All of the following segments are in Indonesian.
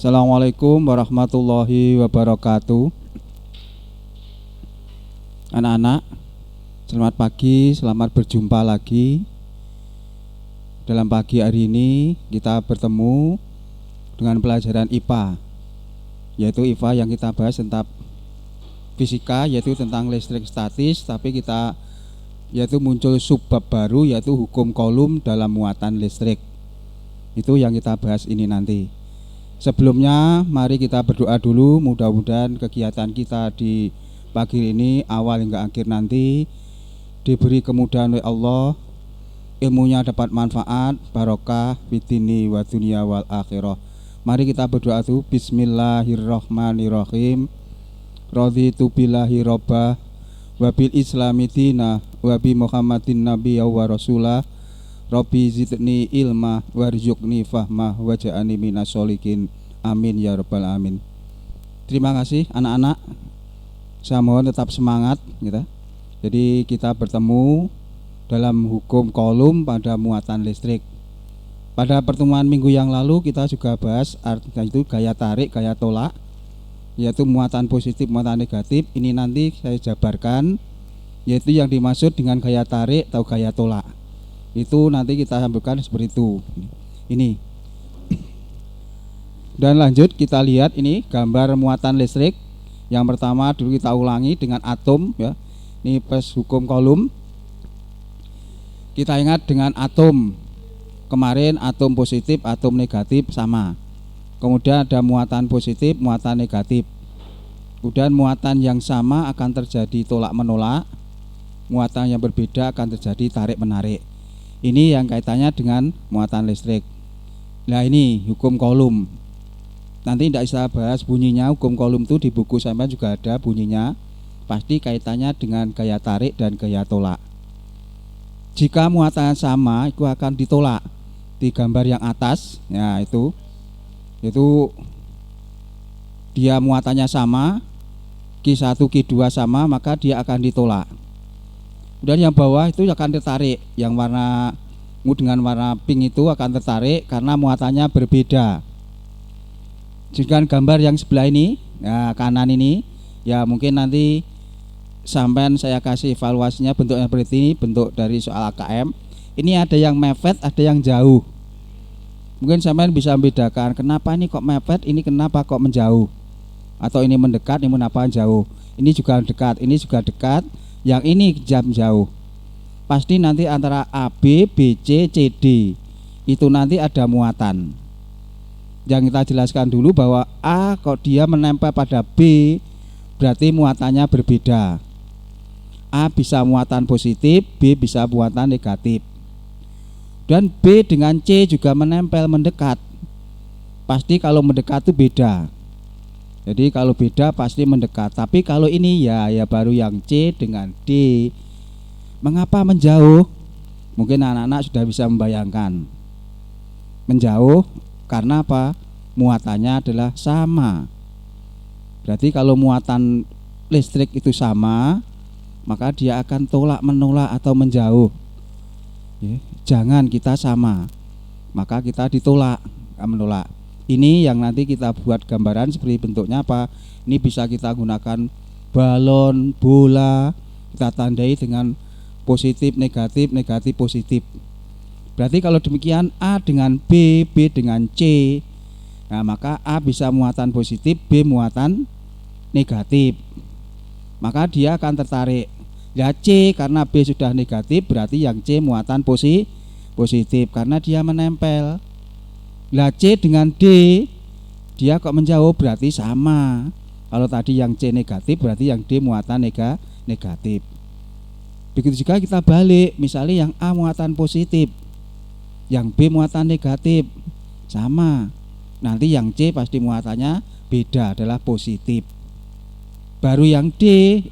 Assalamualaikum warahmatullahi wabarakatuh. Anak-anak, selamat pagi, selamat berjumpa lagi. Dalam pagi hari ini kita bertemu dengan pelajaran IPA, yaitu IPA yang kita bahas tentang fisika, yaitu tentang listrik statis. Tapi kita yaitu muncul subbab baru, yaitu hukum Coulomb dalam muatan listrik. Itu yang kita bahas ini nanti. Sebelumnya mari kita berdoa dulu, mudah-mudahan kegiatan kita di pagi ini awal hingga akhir nanti diberi kemudahan oleh Allah, ilmunya dapat manfaat, barokah fitini wa dunia wal akhirah. Mari kita berdoa dulu. Bismillahirrahmanirrahim. Raditu billahi rabbah wa bil islami dina wa bi Muhammadin nabiyya wa rasulah. Rabbi zidni ilma warzuqni fahmah waj'alni minas sholihin. Amin ya rabbal alamin. Terima kasih anak-anak. Saya mohon tetap semangat gitu. Jadi kita bertemu dalam hukum Coulomb pada muatan listrik. Pada pertemuan minggu yang lalu kita juga bahas artinya itu gaya tarik, gaya tolak, yaitu muatan positif, muatan negatif. Ini nanti saya jabarkan, yaitu yang dimaksud dengan gaya tarik atau gaya tolak. Itu nanti kita sambungkan seperti itu. Ini. Dan lanjut kita lihat ini gambar muatan listrik. Yang pertama dulu kita ulangi dengan atom ya. Ini pas hukum Coulomb. Kita ingat dengan atom. Kemarin atom positif, atom negatif sama. Kemudian ada muatan positif, muatan negatif. Kemudian muatan yang sama akan terjadi tolak menolak. Muatan yang berbeda akan terjadi tarik menarik. Ini yang kaitannya dengan muatan listrik. Nah ini hukum Coulomb. Nanti tidak bisa bahas bunyinya. Hukum Coulomb itu di buku sampai juga ada bunyinya. Pasti kaitannya dengan gaya tarik dan gaya tolak. Jika muatan sama, itu akan ditolak. Di gambar yang atas, ya itu dia muatannya sama, Q1, Q2 sama, maka dia akan ditolak. Dan yang bawah itu akan tertarik, yang warna dengan warna pink itu akan tertarik karena muatannya berbeda. Jika gambar yang sebelah ini, ya kanan ini, ya mungkin nanti sampai saya kasih evaluasinya bentuknya seperti ini, bentuk dari soal AKM. Ini ada yang mepet, ada yang jauh. Mungkin sampai bisa membedakan kenapa ini kok mepet, ini kenapa kok menjauh, atau ini mendekat, ini kenapa jauh. Ini juga dekat, ini juga dekat. Yang ini jam jauh. Pasti nanti antara AB, BC, CD itu nanti ada muatan. Yang kita jelaskan dulu bahwa A kok dia menempel pada B, berarti muatannya berbeda. A bisa muatan positif, B bisa muatan negatif. Dan B dengan C juga menempel mendekat. Pasti kalau mendekat itu beda. Jadi kalau beda pasti mendekat. Tapi kalau ini ya baru yang C dengan D. Mengapa menjauh? Mungkin anak-anak sudah bisa membayangkan. Menjauh karena apa? Muatannya adalah sama. Berarti kalau muatan listrik itu sama, maka dia akan tolak menolak atau menjauh. Jangan kita sama, maka kita ditolak menolak. Ini yang nanti kita buat gambaran seperti bentuknya apa. Ini bisa kita gunakan balon, bola, kita tandai dengan positif, negatif, negatif, positif. Berarti kalau demikian A dengan B, B dengan C. Nah maka A bisa muatan positif, B muatan negatif. Maka dia akan tertarik. Ya C karena B sudah negatif, berarti yang C muatan positif karena dia menempel. Lah C dengan D dia kok menjauh, berarti sama. Kalau tadi yang C negatif berarti yang D muatan negatif. Begitu juga kita balik, misalnya yang A muatan positif, yang B muatan negatif, sama. Nanti yang C pasti muatannya beda, adalah positif. Baru yang D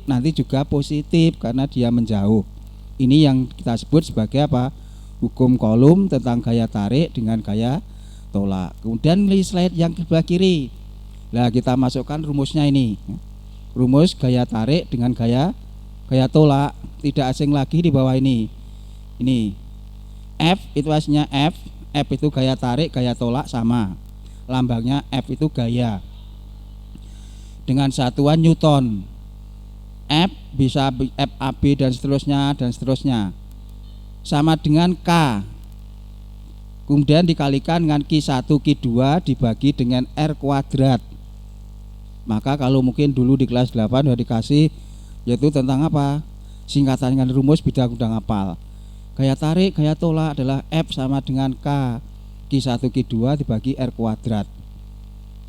nanti juga positif karena dia menjauh. Ini yang kita sebut sebagai apa? Hukum Coulomb tentang gaya tarik dengan gaya tolak. Kemudian di slide yang sebelah kiri, nah kita masukkan rumusnya ini. Rumus gaya tarik dengan gaya tolak, tidak asing lagi di bawah ini. Ini F itu aslinya F itu gaya tarik, gaya tolak sama. lambangnya F itu gaya. Dengan satuan Newton. F bisa FAB dan seterusnya. Sama dengan K. Kemudian dikalikan dengan Q1 Q2 dibagi dengan R kuadrat. Maka kalau mungkin dulu di kelas 8 sudah dikasih, yaitu tentang apa? Singkatan dengan rumus bidang udah ngapal. Gaya tarik, gaya tolak adalah F sama dengan K Q1 Q2 dibagi R kuadrat.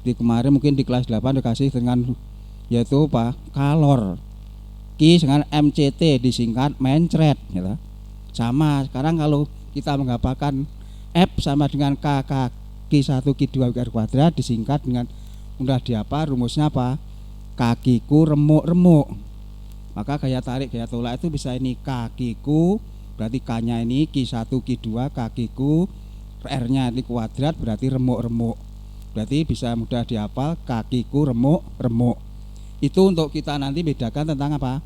Di kemarin mungkin di kelas 8 dikasih dengan yaitu apa? Kalor. Q dengan MCT disingkat mencret gitu. Sama sekarang kalau kita menghafalkan F sama dengan K Q1 Q2 R kuadrat disingkat dengan mudah diapa rumusnya apa? Kakiku remuk-remuk. Maka gaya tarik gaya tolak itu bisa ini kakiku berarti K-nya ini Q1 Q2 kakiku, R-nya ini kuadrat berarti remuk-remuk. Berarti bisa mudah dihafal kakiku remuk-remuk. Itu untuk kita nanti bedakan tentang apa?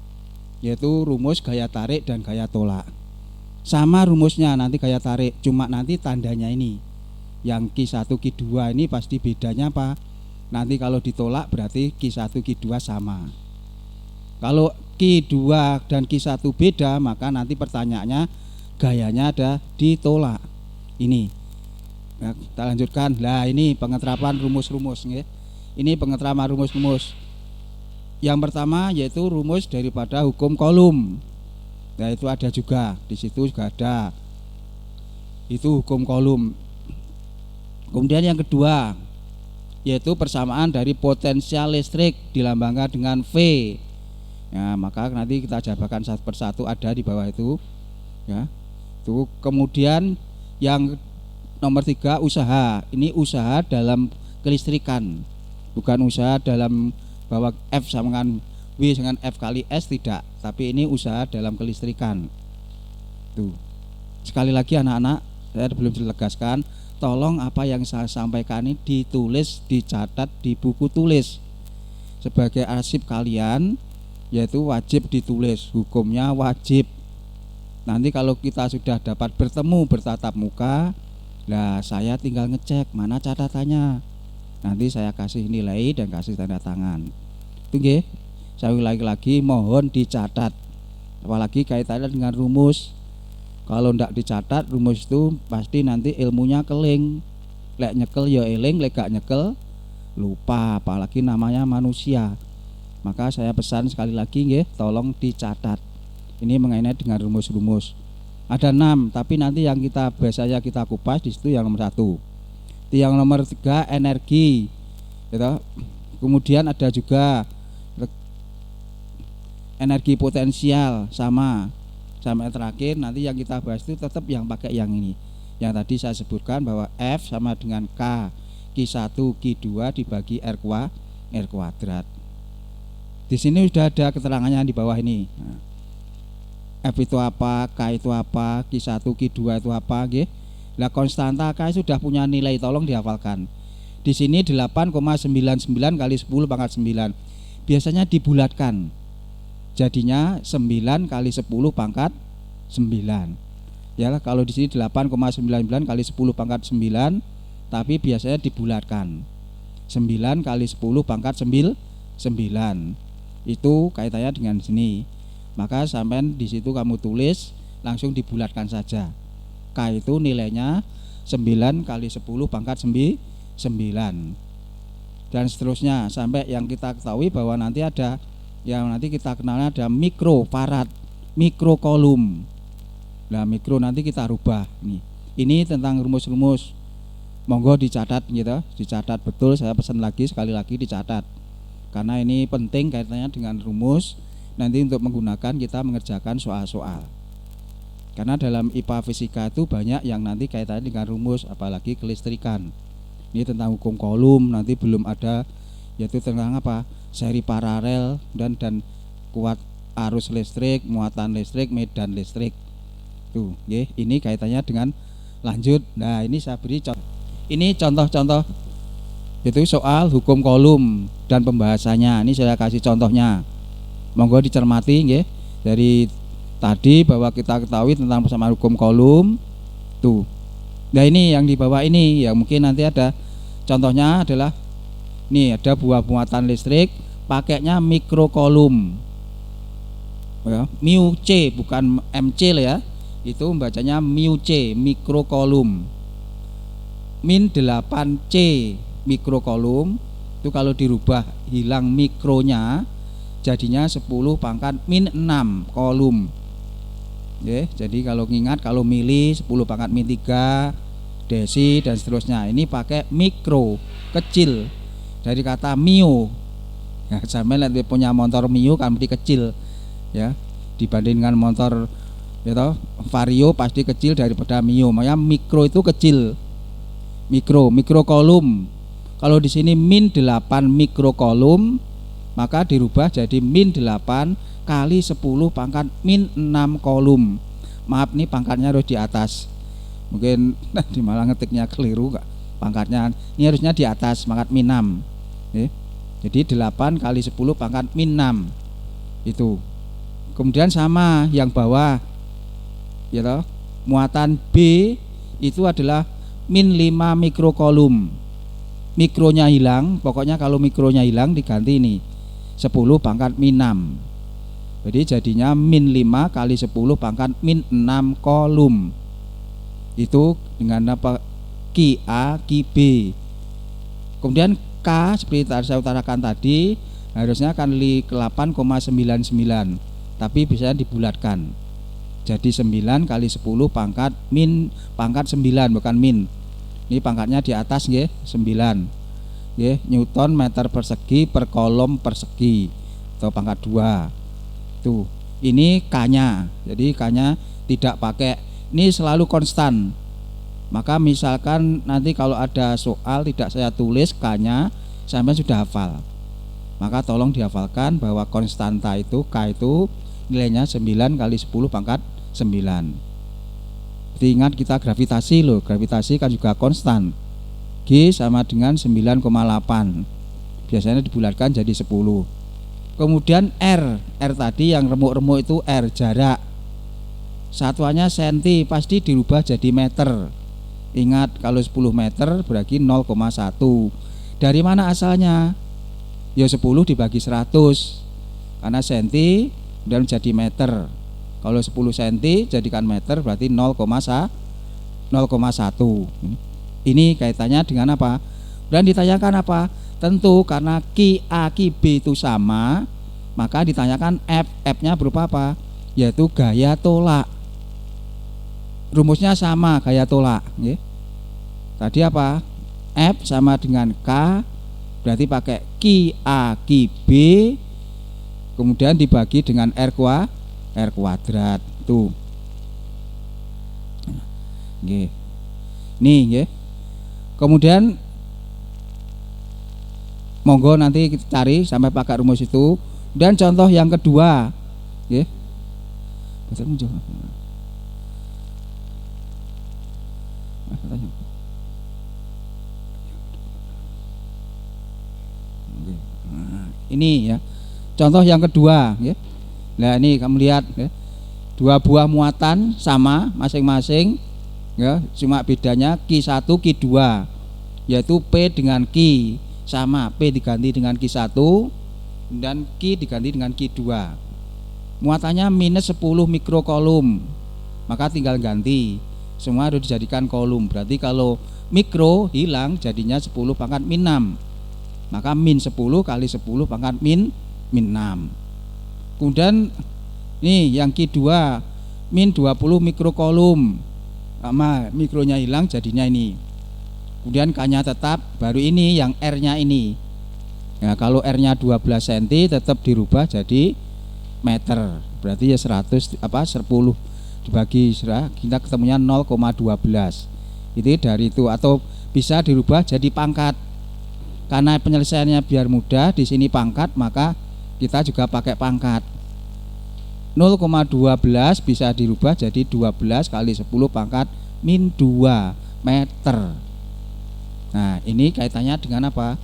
Yaitu rumus gaya tarik dan gaya tolak. Sama rumusnya nanti gaya tarik, cuma nanti tandanya ini. Yang Q1 Q2 ini pasti bedanya apa? Nanti kalau ditolak berarti Q1 Q2 sama. Kalau Q2 dan Q1 beda, maka nanti pertanyaannya gayanya ada ditolak. Ini. Nah, kita lanjutkan. Nah, ini pengeterapan rumus-rumus nggih. Ini pengeterapan rumus-rumus. Yang pertama yaitu rumus daripada hukum Coulomb. Nah, itu ada juga, di situ juga ada. Itu hukum Coulomb. Kemudian yang kedua yaitu persamaan dari potensial listrik dilambangkan dengan V. Ya, maka nanti kita jabarkan satu persatu ada di bawah itu. Ya. Itu kemudian yang nomor 3 usaha. Ini usaha dalam kelistrikan. Bukan usaha dalam bahwa F sama dengan W dengan F kali S tidak, tapi ini usaha dalam kelistrikan. Tuh. Sekali lagi anak-anak, saya belum ditegaskan, tolong apa yang saya sampaikan ini ditulis, dicatat di buku tulis. Sebagai arsip kalian, yaitu wajib ditulis, hukumnya wajib. Nanti kalau kita sudah dapat bertemu bertatap muka, nah saya tinggal ngecek mana catatannya. Nanti saya kasih nilai dan kasih tanda tangan. Itu nggih. Saya ulangi lagi, mohon dicatat. Apalagi kaitannya dengan rumus. Kalau ndak dicatat rumus itu pasti nanti ilmunya keling. Lek nyekel ya eling, lek gak nyekel lupa, apalagi namanya manusia. Maka saya pesan sekali lagi nggih, tolong dicatat. Ini mengenai dengan rumus-rumus. Ada 6, tapi nanti yang kita biasanya kita kupas di situ yang nomor 1. Yang nomor 3 energi. Gitu. Kemudian ada juga energi potensial sama. Sampai terakhir nanti yang kita bahas itu tetap yang pakai yang ini. Yang tadi saya sebutkan bahwa F sama dengan K Q1 Q2 dibagi R kuadrat. Di sini sudah ada keterangannya di bawah ini. Nah, F itu apa, K itu apa, Q1 Q2 itu apa, nggih. Lah konstanta K sudah punya nilai, tolong dihafalkan. Di sini 8,99 kali 10 pangkat 9. Biasanya dibulatkan. Jadinya 9 kali 10 pangkat 9. Ya, kalau di sini 8,99 kali 10 pangkat 9, tapi biasanya dibulatkan. 9 kali 10 pangkat 9. Itu kaitannya dengan sini. Maka sampai di situ kamu tulis langsung dibulatkan saja. K itu nilainya 9 kali 10 pangkat 9. Dan seterusnya sampai yang kita ketahui bahwa nanti ada yang nanti kita kenalnya ada mikrofarad, mikrocoulomb. Nah, mikro nanti kita rubah nih. Ini tentang rumus-rumus. Monggo dicatat gitu, dicatat betul, saya pesan lagi sekali lagi dicatat. Karena ini penting kaitannya dengan rumus nanti untuk menggunakan kita mengerjakan soal-soal. Karena dalam IPA fisika itu banyak yang nanti kaitannya dengan rumus, apalagi kelistrikan. Ini tentang hukum Coulomb, nanti belum ada, yaitu tentang apa? Seri paralel dan kuat arus listrik, muatan listrik, medan listrik. Tuh, nggih, ini kaitannya dengan lanjut. Nah, ini saya beri contoh. Ini contoh-contoh itu soal hukum Coulomb dan pembahasannya. Ini saya kasih contohnya. Monggo dicermati nggih. Dari tadi bahwa kita ketahui tentang persamaan hukum Coulomb. Tuh. Nah, ini yang di bawah ini yang mungkin nanti ada Contohnya adalah nih, ada buah muatan listrik pakainya mikrokolum ya, mu C bukan MC lah ya, itu bacanya mu C, mikrokolum. Min 8C mikrokolum itu kalau dirubah hilang mikronya jadinya 10 pangkat min 6 kolum. Jadi kalau ingat, kalau mili 10 pangkat min 3 desi dan seterusnya. Ini pakai mikro, kecil, dari kata mio. Ya, sampai nanti punya motor mio kan berarti kecil ya, dibandingkan motor ya, vario pasti kecil daripada mio. Makanya mikro itu kecil. Mikrokolum. Kalau di sini min 8 mikrokolum, maka dirubah jadi min 8 kali 10 pangkat min 6 kolum. Maaf, nih pangkatnya harus di atas. Mungkin di malah ngetiknya keliru Kak. Pangkatnya ini harusnya di atas pangkat min 6. Jadi 8 kali 10 pangkat min 6 itu. Kemudian sama yang bawah ya toh, muatan B itu adalah min 5 mikrokolum. Mikronya hilang, pokoknya kalau mikronya hilang diganti ini 10 pangkat min 6. Jadi jadinya min 5 kali 10 pangkat min 6 kolum. Itu dengan apa? Ki A, Ki B. Kemudian K seperti saya utarakan tadi harusnya kan 8,99, tapi bisa dibulatkan jadi 9 kali 10 pangkat min pangkat 9 bukan min. Ini pangkatnya di atas nggih, 9 nggih, Newton meter persegi per kolom persegi atau pangkat 2. Tuh, ini K-nya. Jadi K-nya tidak pakai, ini selalu konstan. Maka misalkan nanti kalau ada soal tidak saya tulis K-nya, sampai sudah hafal. Maka tolong dihafalkan bahwa konstanta itu K itu nilainya 9 kali 10 pangkat 9. Jadi ingat kita gravitasi loh, gravitasi kan juga konstan. G sama dengan 9,8. Biasanya dibulatkan jadi 10. Kemudian R tadi yang remuk-remuk itu R, jarak. Satuannya senti, pasti dirubah jadi meter. Ingat kalau 10 meter berarti 0,1. Dari mana asalnya? Ya 10 dibagi 100. Karena senti dan jadi meter. Kalau 10 cm jadikan meter berarti 0,1. Ini kaitannya dengan apa? Dan ditanyakan apa? Tentu karena Ki A Ki B itu sama, maka ditanyakan F-nya berupa apa? Yaitu gaya tolak. Rumusnya sama, gaya tolak. Tadi apa? F sama dengan K, berarti pakai Ki A Ki B, kemudian dibagi dengan R kuadrat. Tuh. Nih, nggih. Kemudian monggo nanti kita cari sampai pakai rumus itu. Dan contoh yang kedua, nggih. Ini ya. Contoh yang kedua, nggih. Nah, ini kamu lihat ya. Dua buah muatan sama masing-masing ya, cuma bedanya Q1 Q2, yaitu P dengan Q sama, P diganti dengan Q1 dan Q diganti dengan Q2. Muatannya minus 10 mikrokolum, maka tinggal ganti, semua harus dijadikan kolum. Berarti kalau mikro hilang jadinya 10 pangkat min 6, maka min 10 kali 10 pangkat min 6. Kemudian nih yang Q2 min 20 mikrokolum, sama mikronya hilang jadinya ini. Kemudian K-nya tetap, baru ini yang R-nya ini ya, kalau R-nya 12 cm tetap dirubah jadi meter, berarti ya 10 dibagi kita ketemunya 0,12. Itu dari itu, atau bisa dirubah jadi pangkat. Karena penyelesaiannya biar mudah, di sini pangkat, maka kita juga pakai pangkat. 0,12 bisa dirubah jadi 12 kali 10 pangkat min 2 meter. Nah, ini kaitannya dengan apa?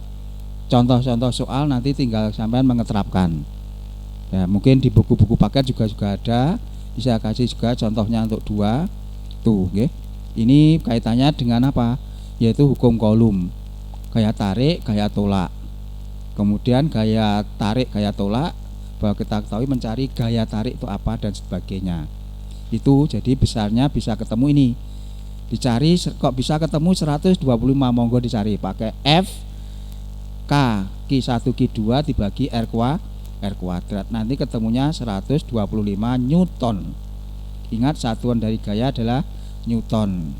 Contoh-contoh soal nanti tinggal sampean mengeterapkan. Ya, mungkin di buku-buku paket juga ada, bisa kasih juga contohnya untuk 2. Tuh, nggih. Ini kaitannya dengan apa? Yaitu hukum kolom. gaya tarik, gaya tolak. Kemudian gaya tarik, gaya tolak, bahwa kita ketahui mencari gaya tarik itu apa dan sebagainya. Itu jadi besarnya bisa ketemu ini. Dicari kok bisa ketemu 125, monggo dicari pakai F K Q1 Q2 dibagi R kuadrat. Nanti ketemunya 125 Newton. Ingat satuan dari gaya adalah Newton.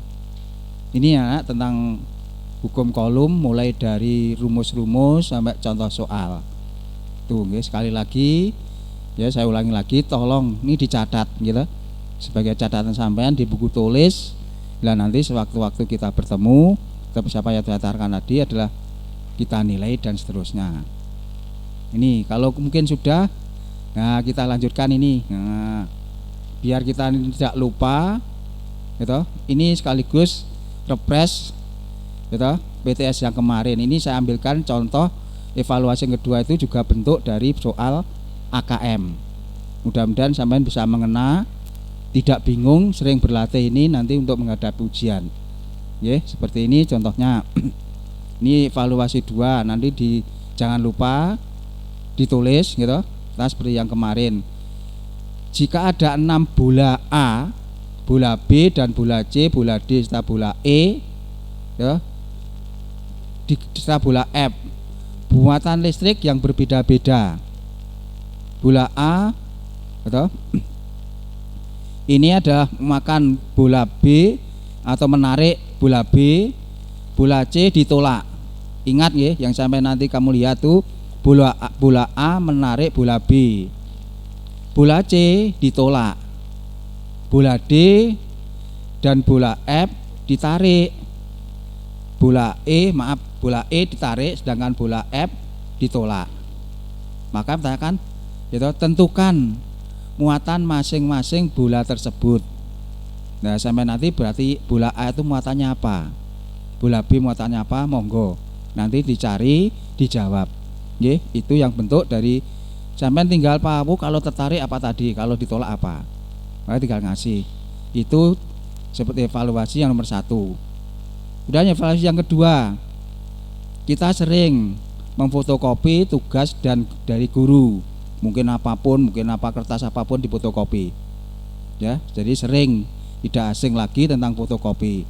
Ini ya tentang hukum Coulomb mulai dari rumus-rumus sampai contoh soal. Tuh, sekali lagi ya saya ulangi lagi, tolong ini dicatat gitu sebagai catatan sampean di buku tulis. Nah nanti sewaktu-waktu kita bertemu, siapa yang didaftarkan tadi adalah kita nilai dan seterusnya. Ini kalau mungkin sudah, nah kita lanjutkan ini. Nah, biar kita tidak lupa, gitu. Ini sekaligus refresh, gitu. PTS yang kemarin ini saya ambilkan contoh evaluasi yang kedua itu juga bentuk dari soal AKM. Mudah-mudahan sampean bisa mengena, tidak bingung, sering berlatih ini nanti untuk menghadapi ujian. Ya, seperti ini contohnya. Ini evaluasi 2, nanti jangan lupa ditulis gitu. Nah, seperti yang kemarin. Jika ada 6 bola A, bola B dan bola C, bola D serta bola E, ya, serta bola F, muatan listrik yang berbeda-beda. Bola A, gitu. Ini adalah makan bola B atau menarik bola B, bola C ditolak. Ingat ya, yang sampai nanti kamu lihat tuh bola A menarik bola B, bola C ditolak, bola D dan bola F ditarik, bola E ditarik sedangkan bola F ditolak. Maka katakan, itu tentukan muatan masing-masing bola tersebut. Nah sampai nanti berarti bola A itu muatannya apa, bola B muatannya apa, monggo nanti dicari, dijawab. Nggih, itu yang bentuk dari sampai tinggal tahu kalau tertarik apa tadi, kalau ditolak apa, maka tinggal ngasih. Itu seperti evaluasi yang nomor 1. Kemudian evaluasi yang kedua, kita sering memfotokopi tugas dan dari guru. Mungkin apapun, mungkin kertas apapun difotokopi. Ya, jadi sering, tidak asing lagi tentang fotokopi.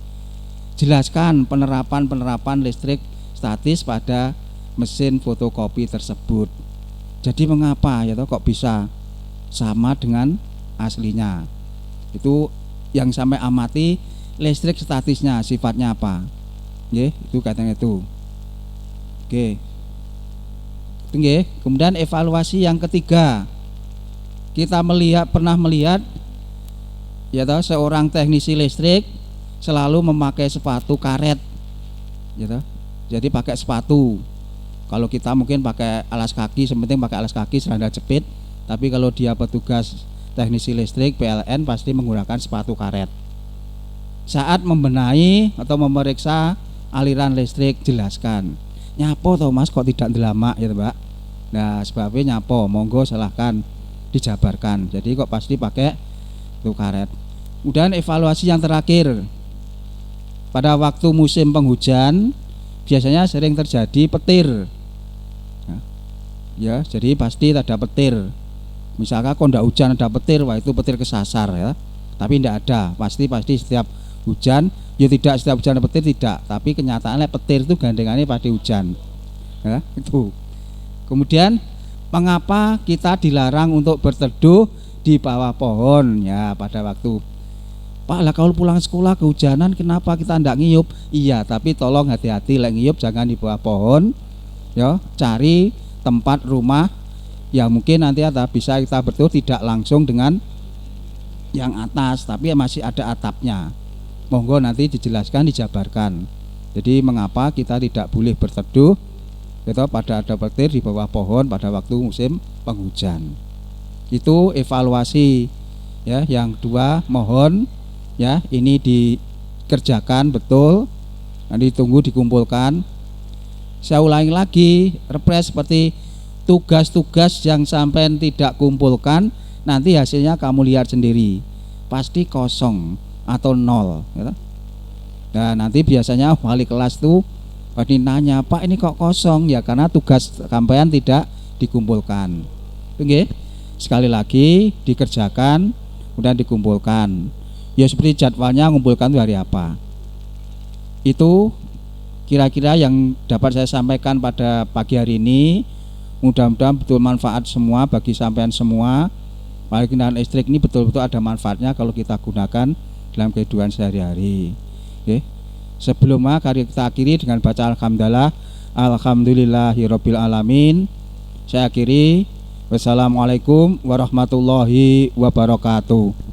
Jelaskan penerapan listrik statis pada mesin fotokopi tersebut. Jadi mengapa ya toh kok bisa sama dengan aslinya? Itu yang sampai amati listrik statisnya sifatnya apa? Itu katanya itu. Oke. Oke, kemudian evaluasi yang ketiga, kita pernah melihat ya toh, seorang teknisi listrik selalu memakai sepatu karet, ya toh. Jadi pakai sepatu. Kalau kita mungkin pakai alas kaki, sepenting pakai alas kaki seranda jepit. Tapi kalau dia petugas teknisi listrik PLN pasti menggunakan sepatu karet. Saat membenahi atau memeriksa aliran listrik, jelaskan. Nyapo toh Mas kok tidak delama ya Mbak. Nah sebabnya nyapo, monggo silahkan dijabarkan. Jadi kok pasti pakai itu karet. Kemudian evaluasi yang terakhir, pada waktu musim penghujan biasanya sering terjadi petir. Ya jadi pasti ada petir. Misalkan kalau tidak hujan ada petir, wah itu petir kesasar ya. Tapi tidak ada, pasti setiap hujan, ya tidak setiap hujan ada petir tidak, tapi kenyataannya petir itu gandengannya pada hujan. Ya, itu. Kemudian mengapa kita dilarang untuk berteduh di bawah pohon? Ya pada waktu Pak lah kalau pulang sekolah kehujanan kenapa kita tidak ngiyup? Iya, tapi tolong hati-hati lek ngiyup jangan di bawah pohon. Ya, cari tempat rumah yang mungkin nanti bisa kita berteduh tidak langsung dengan yang atas, tapi masih ada atapnya. Monggo nanti dijelaskan, dijabarkan. Jadi mengapa kita tidak boleh berteduh itu pada ada petir di bawah pohon pada waktu musim penghujan. Itu evaluasi ya. Yang kedua mohon ya ini dikerjakan betul, nanti tunggu dikumpulkan. Saya ulangi lagi, refresh seperti tugas-tugas yang sampai tidak kumpulkan, nanti hasilnya kamu lihat sendiri, pasti kosong atau nol. Nah nanti biasanya wali kelas tuh Tadi nanya, Pak ini kok kosong? Ya karena tugas sampean tidak dikumpulkan. Oke, sekali lagi dikerjakan, kemudian dikumpulkan. Ya seperti jadwalnya ngumpulkan itu hari apa. Itu kira-kira yang dapat saya sampaikan pada pagi hari ini. Mudah-mudahan betul manfaat semua bagi sampean semua. Apalagi kendaraan listrik ini betul-betul ada manfaatnya kalau kita gunakan dalam kehidupan sehari-hari. Oke. Sebelumnya kita akhiri dengan baca alhamdulillah. Alhamdulillahirabbil alamin. Saya akhiri. Wassalamualaikum warahmatullahi wabarakatuh.